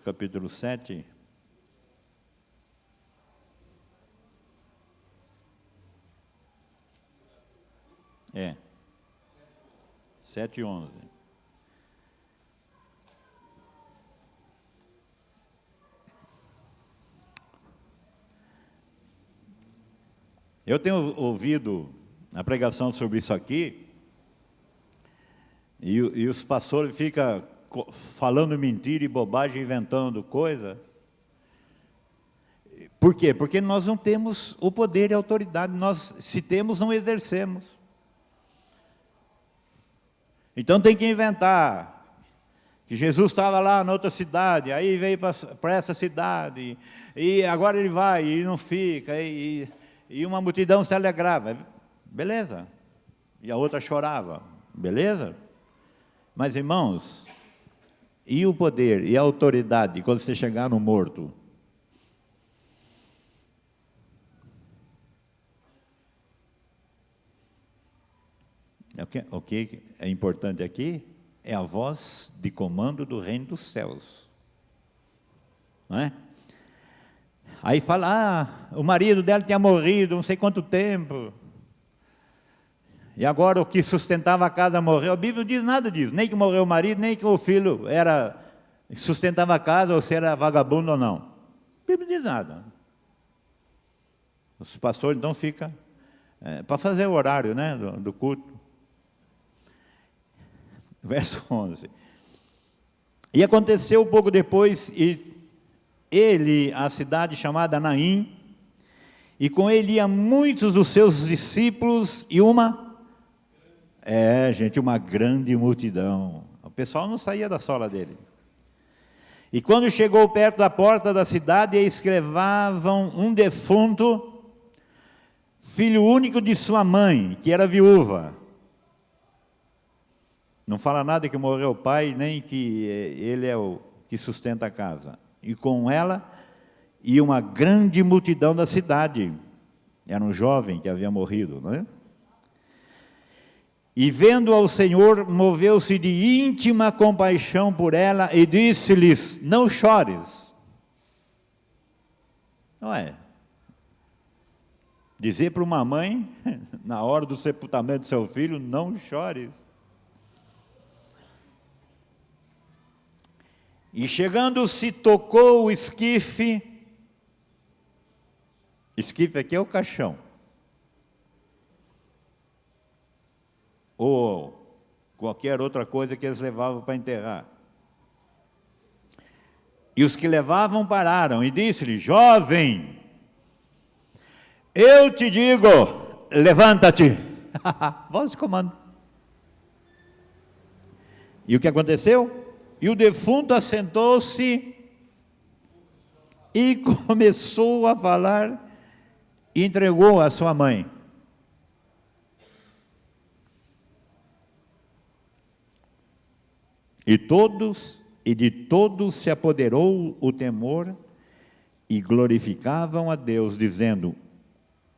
capítulo 7, É. 7:11. Eu tenho ouvido a pregação sobre isso aqui, e os pastores ficam falando mentira e bobagem, inventando coisa. Por quê? Porque nós não temos o poder e a autoridade, nós, se temos, não exercemos. Então tem que inventar que Jesus estava lá na outra cidade, aí veio para essa cidade, e agora ele vai e não fica, e uma multidão se alegrava. Beleza. E a outra chorava. Beleza. Mas, irmãos, e o poder e a autoridade quando você chegar no morto? O que é importante aqui é a voz de comando do reino dos céus. Não é? Aí fala, o marido dela tinha morrido não sei quanto tempo, e agora o que sustentava a casa morreu. A Bíblia não diz nada disso, nem que morreu o marido, nem que o filho sustentava a casa, ou se era vagabundo ou não. A Bíblia não diz nada. Os pastores então ficam para fazer o horário, né, do culto. Verso 11. E aconteceu pouco depois, e ele, a cidade chamada Naim, e com ele iam muitos dos seus discípulos, e uma grande multidão. O pessoal não saía da sola dele. E quando chegou perto da porta da cidade, eis que levavam um defunto, filho único de sua mãe, que era viúva. Não fala nada que morreu o pai, nem que ele é o que sustenta a casa. E com ela ia uma grande multidão da cidade. Era um jovem que havia morrido, não é? E vendo ao Senhor, moveu-se de íntima compaixão por ela e disse-lhes: não chores. Não é? Dizer para uma mãe, na hora do sepultamento do seu filho, não chores. E chegando-se, tocou o esquife. Esquife aqui é o caixão. Ou qualquer outra coisa que eles levavam para enterrar. E os que levavam pararam e disse-lhe: jovem, eu te digo, levanta-te. Voz de comando. E o que aconteceu? E o defunto assentou-se e começou a falar e entregou a sua mãe. E de todos se apoderou o temor e glorificavam a Deus, dizendo: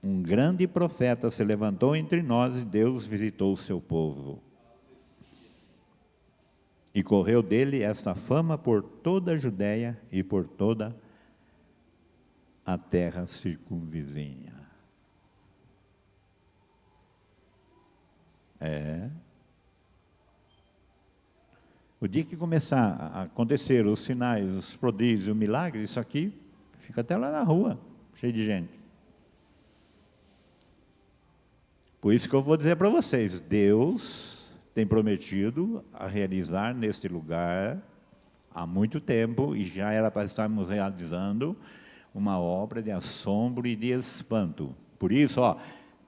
um grande profeta se levantou entre nós e Deus visitou o seu povo. E correu dele esta fama por toda a Judéia e por toda a terra circunvizinha. O dia que começar a acontecer os sinais, os prodígios, o milagre, isso aqui fica até lá na rua, cheio de gente. Por isso que eu vou dizer para vocês, Deus tem prometido a realizar neste lugar há muito tempo, e já era para estarmos realizando uma obra de assombro e de espanto. Por isso,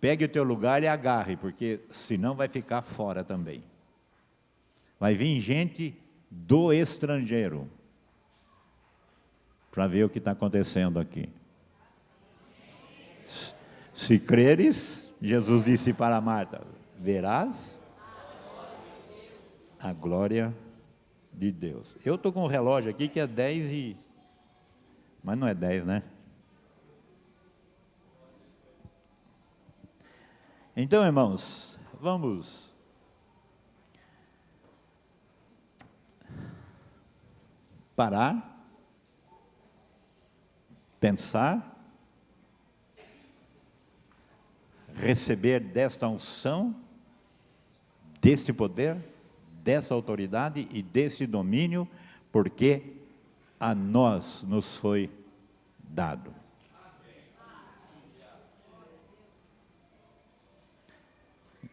pegue o teu lugar e agarre, porque senão vai ficar fora também. Vai vir gente do estrangeiro para ver o que está acontecendo aqui. Se creres, Jesus disse para Marta, verás a glória de Deus. Eu estou com um relógio aqui que é 10 mas não é 10, né? Então, irmãos, vamos parar, pensar, receber desta unção, deste poder, dessa autoridade e desse domínio, porque a nós nos foi dado.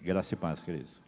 Graça e paz, queridos.